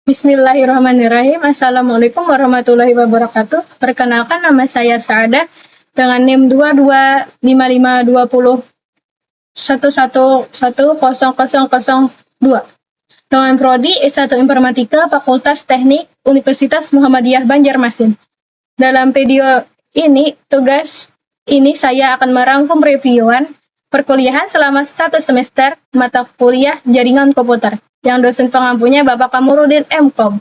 Bismillahirrahmanirrahim. Assalamualaikum warahmatullahi wabarakatuh. Perkenalkan, nama saya Sa'adah dengan NIM 22552011100002 dengan prodi S1 Informatika Fakultas Teknik Universitas Muhammadiyah Banjarmasin. Dalam video ini, tugas ini saya akan merangkum reviewan perkuliahan selama 1 semester mata kuliah jaringan komputer yang dosen pengampunya Bapak Kamarudin M.Com.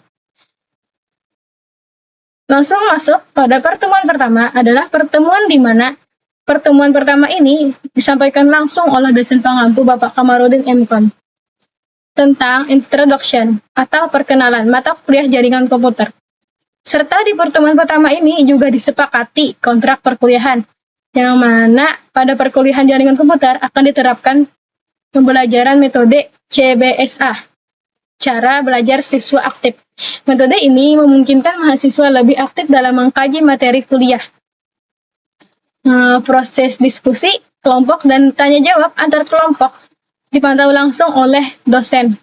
Langsung masuk pada pertemuan pertama adalah pertemuan di mana pertemuan pertama ini disampaikan langsung oleh dosen pengampu Bapak Kamarudin M.Com tentang introduction atau perkenalan mata kuliah jaringan komputer. Serta di pertemuan pertama ini juga disepakati kontrak perkuliahan yang mana pada perkuliahan jaringan komputer akan diterapkan pembelajaran metode CBSA, cara belajar siswa aktif. Metode ini memungkinkan mahasiswa lebih aktif dalam mengkaji materi kuliah. Proses diskusi, kelompok, dan tanya jawab antar kelompok dipantau langsung oleh dosen.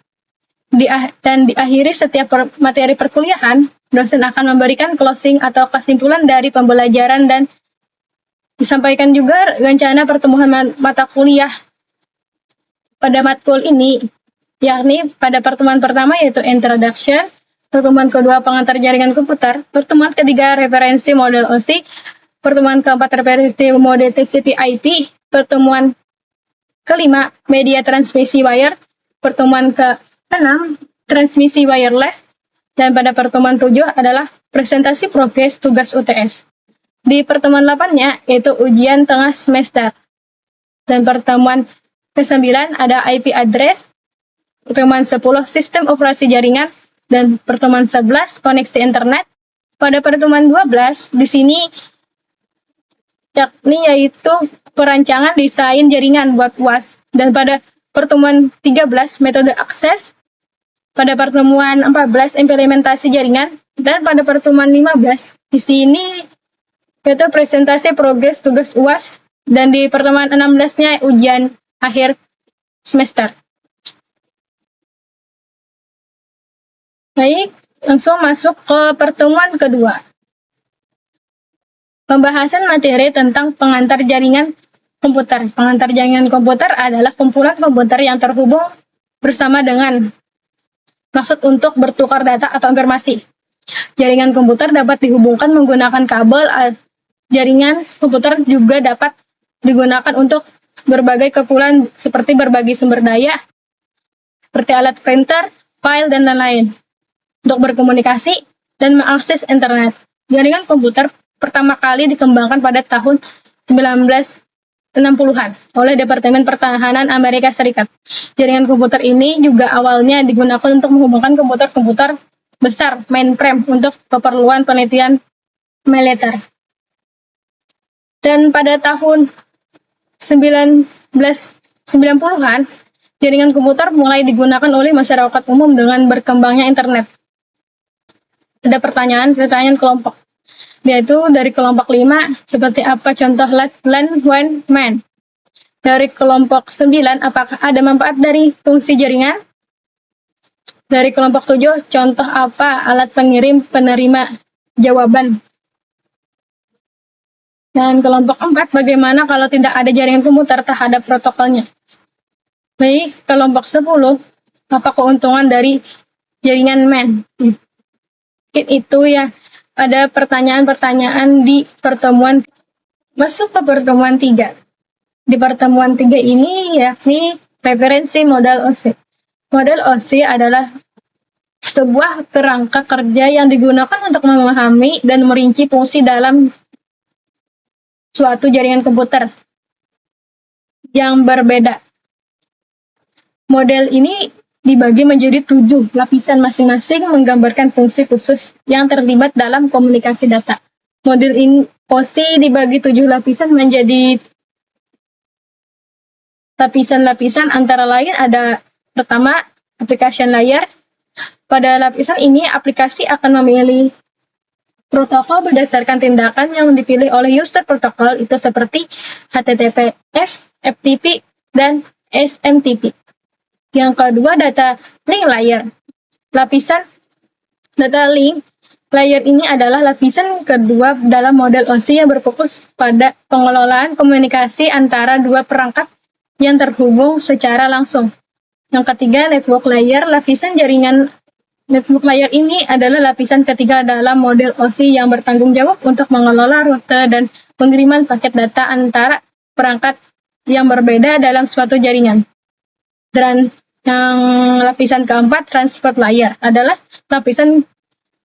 Dan diakhiri setiap materi perkuliahan, dosen akan memberikan closing atau kesimpulan dari pembelajaran dan disampaikan juga rencana pertemuan mata kuliah pada matkul ini, yakni pada pertemuan pertama yaitu introduction, pertemuan kedua pengantar jaringan komputer, pertemuan ketiga referensi model OSI, pertemuan keempat referensi model TCP/IP, pertemuan kelima media transmisi wire, pertemuan ke-6 transmisi wireless, dan pada pertemuan 7 adalah presentasi progres tugas UTS. Di pertemuan 8-nya yaitu ujian tengah semester. Dan pertemuan ke-9 ada IP address, pertemuan 10 sistem operasi jaringan, dan pertemuan 11 koneksi internet. Pada pertemuan 12 di sini yaitu perancangan desain jaringan buat UAS, dan pada pertemuan 13 metode akses, pada pertemuan 14 implementasi jaringan, dan pada pertemuan 15 di sini yaitu presentasi progres tugas UAS, dan di pertemuan 16-nya ujian akhir semester. Baik, langsung masuk ke pertemuan kedua. Pembahasan materi tentang pengantar jaringan komputer. Pengantar jaringan komputer adalah kumpulan komputer yang terhubung bersama dengan maksud untuk bertukar data atau informasi. Jaringan komputer dapat dihubungkan menggunakan kabel. Jaringan komputer juga dapat digunakan untuk berbagai keperluan seperti berbagi sumber daya, seperti alat printer, file, dan lain-lain, untuk berkomunikasi dan mengakses internet. Jaringan komputer pertama kali dikembangkan pada tahun 1960-an oleh Departemen Pertahanan Amerika Serikat. Jaringan komputer ini juga awalnya digunakan untuk menghubungkan komputer-komputer besar mainframe untuk keperluan penelitian militer. Dan pada tahun 1990-an, jaringan komputer mulai digunakan oleh masyarakat umum dengan berkembangnya internet. Ada pertanyaan kelompok, yaitu dari kelompok 5, seperti apa contoh LAN WAN MAN. Dari kelompok 9, apakah ada manfaat dari fungsi jaringan? Dari kelompok 7, contoh apa alat pengirim penerima jawaban? Dan kelompok 4, bagaimana kalau tidak ada jaringan komputer terhadap protokolnya? Baik, kelompok 10, apa keuntungan dari jaringan MAN? Itu ya, ada pertanyaan-pertanyaan di pertemuan. Masuk ke pertemuan 3. Di pertemuan 3 ini yakni referensi model OSI. Model OSI adalah sebuah kerangka kerja yang digunakan untuk memahami dan merinci fungsi dalam suatu jaringan komputer yang berbeda. Model ini dibagi menjadi 7 lapisan masing-masing menggambarkan fungsi khusus yang terlibat dalam komunikasi data. Model ini OSI dibagi 7 lapisan menjadi lapisan-lapisan, antara lain ada pertama application layer. Pada lapisan ini aplikasi akan memilih protokol berdasarkan tindakan yang dipilih oleh user protokol, itu seperti HTTPS, FTP, dan SMTP. Yang kedua, data link layer. Lapisan Data link layer ini adalah lapisan kedua dalam model OSI yang berfokus pada pengelolaan komunikasi antara dua perangkat yang terhubung secara langsung. Yang ketiga, network layer. Lapisan jaringan network layer ini adalah lapisan ketiga dalam model OSI yang bertanggung jawab untuk mengelola rute dan pengiriman paket data antara perangkat yang berbeda dalam suatu jaringan. Dan yang lapisan keempat, transport layer, adalah lapisan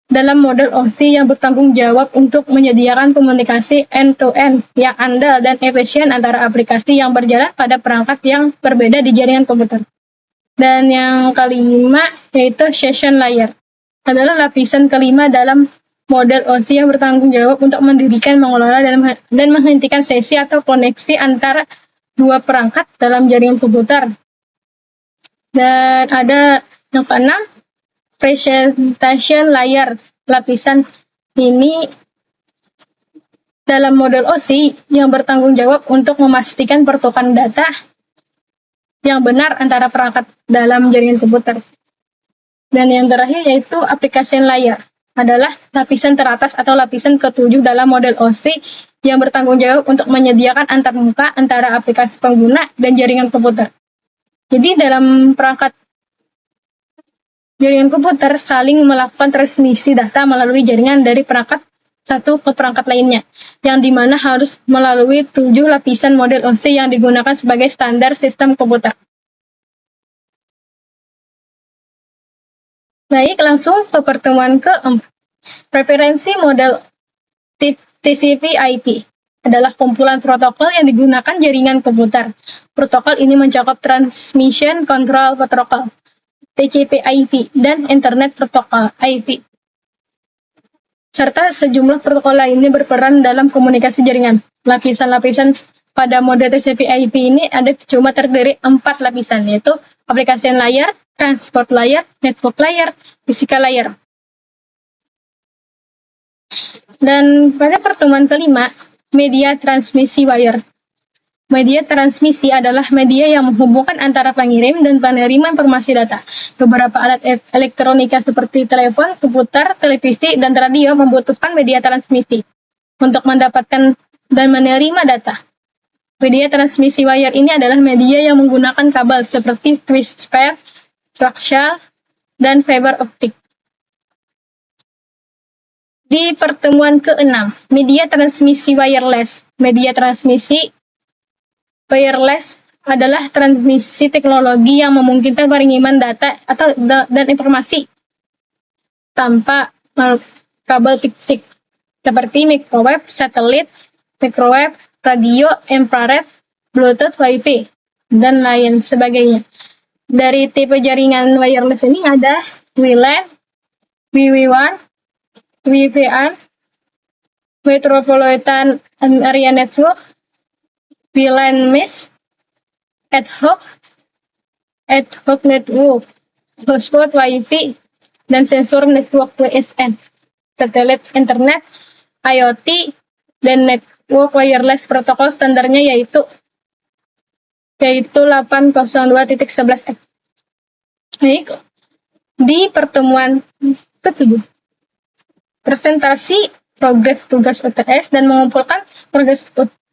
dalam model OSI yang bertanggung jawab untuk menyediakan komunikasi end-to-end yang andal dan efisien antara aplikasi yang berjalan pada perangkat yang berbeda di jaringan komputer. Dan yang kelima, yaitu session layer, adalah lapisan kelima dalam model OSI yang bertanggung jawab untuk mendirikan, mengelola, dan menghentikan sesi atau koneksi antara dua perangkat dalam jaringan komputer. Dan ada yang keenam, presentation layer. Lapisan ini dalam model OSI yang bertanggung jawab untuk memastikan pertukaran data yang benar antara perangkat dalam jaringan komputer. Dan yang terakhir yaitu application layer, adalah lapisan teratas atau lapisan ketujuh dalam model OSI yang bertanggung jawab untuk menyediakan antarmuka antara aplikasi pengguna dan jaringan komputer. Jadi dalam perangkat jaringan komputer saling melakukan transmisi data melalui jaringan dari perangkat satu ke perangkat lainnya, yang dimana harus melalui 7 lapisan model OSI yang digunakan sebagai standar sistem komputer. Baik, langsung ke pertemuan ke-4. Preferensi model TCP/IP adalah kumpulan protokol yang digunakan jaringan komputer. Protokol ini mencakup Transmission Control Protocol (TCP/IP) dan Internet Protocol (IP), serta sejumlah protokol lainnya berperan dalam komunikasi jaringan. Lapisan-lapisan pada model TCP/IP ini cuma terdiri 4 lapisan, yaitu application layer, transport layer, network layer, physical layer. Dan pada pertemuan kelima, media transmisi wire. Media transmisi adalah media yang menghubungkan antara pengirim dan penerima informasi data. Beberapa alat elektronika seperti telepon, komputer, televisi, dan radio membutuhkan media transmisi untuk mendapatkan dan menerima data. Media transmisi wire ini adalah media yang menggunakan kabel seperti switchwire, coaxial, dan fiber optik. Di pertemuan ke-6, media transmisi wireless. Media transmisi wireless adalah transmisi teknologi yang memungkinkan pengiriman data dan informasi tanpa kabel fisik, seperti microwave, satelit, microwave, radio, infrared, Bluetooth, Wi-Fi, dan lain sebagainya. Dari tipe jaringan wireless ini ada WLAN, WWAN, WVR, Metropolitan Area Network, WLAN mesh, ad hoc network, hotspot Wi-Fi, dan sensor network WSN, satelit internet, IoT, dan network wireless protokol standarnya yaitu 802.11f. Baik, di pertemuan ke-7, presentasi progres tugas UTS dan mengumpulkan progres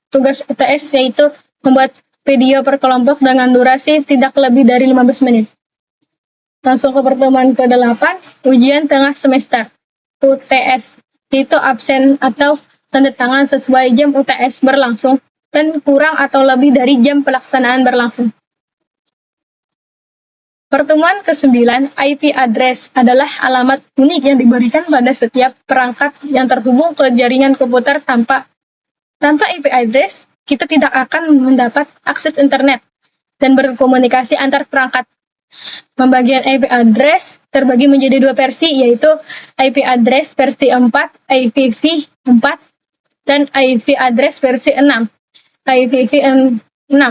tugas UTS, yaitu membuat video per kelompok dengan durasi tidak lebih dari 15 menit. Langsung ke pertemuan ke-8, ujian tengah semester UTS, yaitu absen atau tanda tangan sesuai jam UTS berlangsung dan kurang atau lebih dari jam pelaksanaan berlangsung. Pertemuan ke-9, IP address adalah alamat unik yang diberikan pada setiap perangkat yang terhubung ke jaringan komputer. Tanpa IP address, kita tidak akan mendapat akses internet dan berkomunikasi antar perangkat. Pembagian IP address terbagi menjadi 2 versi, yaitu IP address versi 4, IPv4, dan IP address versi 6, IPv6.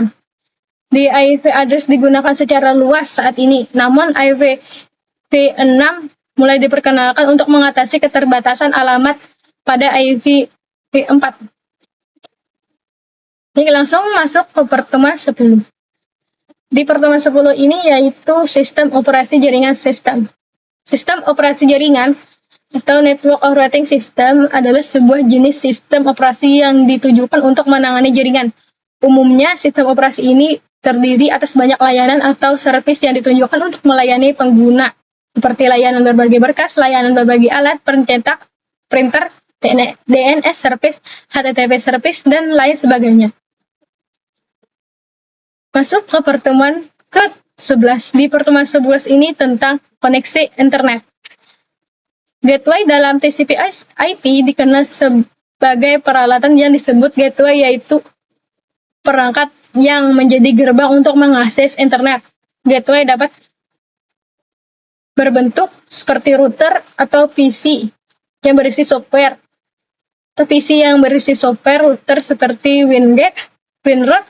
Di IP address digunakan secara luas saat ini, namun IPv6 mulai diperkenalkan untuk mengatasi keterbatasan alamat pada IPv4. Ini langsung masuk ke pertemuan 10. Di pertemuan 10 ini yaitu sistem operasi jaringan sistem. Sistem operasi jaringan atau Network Operating System adalah sebuah jenis sistem operasi yang ditujukan untuk menangani jaringan. Umumnya, sistem operasi ini terdiri atas banyak layanan atau servis yang ditunjukkan untuk melayani pengguna, seperti layanan berbagi berkas, layanan berbagi alat, pencetak, printer, DNS service, HTTP service, dan lain sebagainya. Masuk ke pertemuan ke-11. Di pertemuan 11 ini tentang koneksi internet. Gateway dalam TCP/IP dikenal sebagai peralatan yang disebut gateway, yaitu perangkat yang menjadi gerbang untuk mengakses internet. Gateway dapat berbentuk seperti router atau PC yang berisi software. Atau PC yang berisi software router seperti WinGate, WinRoute,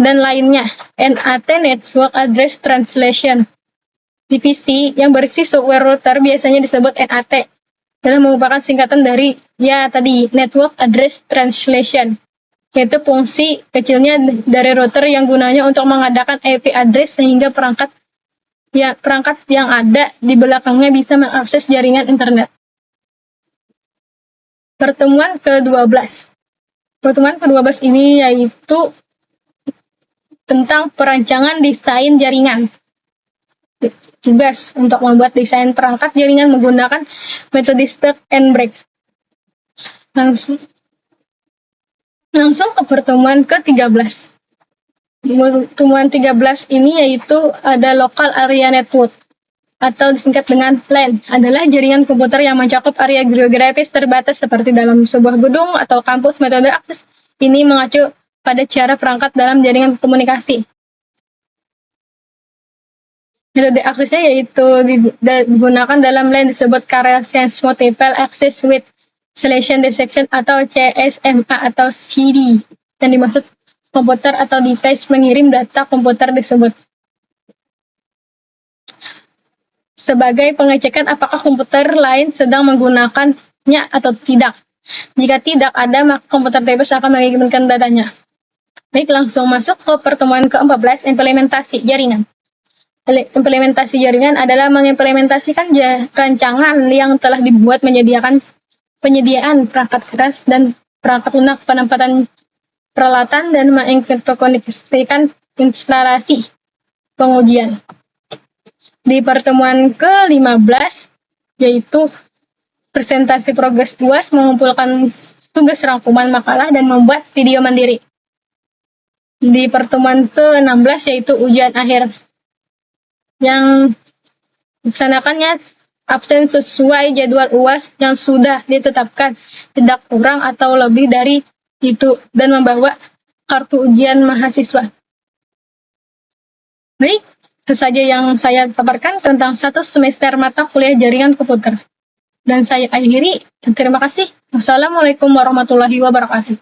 dan lainnya. NAT Network Address Translation. Di PC yang berisi software router biasanya disebut NAT, dan merupakan singkatan dari Network Address Translation, yaitu fungsi kecilnya dari router yang gunanya untuk mengadakan IP address sehingga perangkat yang ada di belakangnya bisa mengakses jaringan internet. Pertemuan ke-12. Pertemuan ke-12 ini yaitu tentang perancangan desain jaringan. Tugas untuk membuat desain perangkat jaringan menggunakan metode stack and break. Langsung ke pertemuan ke-13. Pertemuan 13 ini yaitu ada Local Area Network, atau disingkat dengan LAN, adalah jaringan komputer yang mencakup area geografis terbatas seperti dalam sebuah gedung atau kampus. Metode akses ini mengacu pada cara perangkat dalam jaringan komunikasi. Metode aksesnya yaitu digunakan dalam LAN disebut Carrier Sense Multiple Access with Selection Detection atau CSMA atau CD, yang dimaksud komputer atau device mengirim data komputer disebut sebagai pengecekan apakah komputer lain sedang menggunakannya atau tidak. Jika tidak ada, maka komputer device akan mengirimkan datanya. Baik, langsung masuk ke pertemuan ke-14, implementasi jaringan. Implementasi jaringan adalah mengimplementasikan rancangan yang telah dibuat penyediaan perangkat keras dan perangkat lunak, penempatan peralatan, dan menginterkoneksikan instalasi pengujian. Di pertemuan ke-15, yaitu presentasi progres UAS, mengumpulkan tugas rangkuman makalah dan membuat video mandiri. Di pertemuan ke-16, yaitu ujian akhir, yang dilaksanakannya absen sesuai jadwal UAS yang sudah ditetapkan, tidak kurang atau lebih dari itu, dan membawa kartu ujian mahasiswa. Baik, itu saja yang saya paparkan tentang 1 semester mata kuliah jaringan komputer. Dan saya akhiri, terima kasih. Wassalamualaikum warahmatullahi wabarakatuh.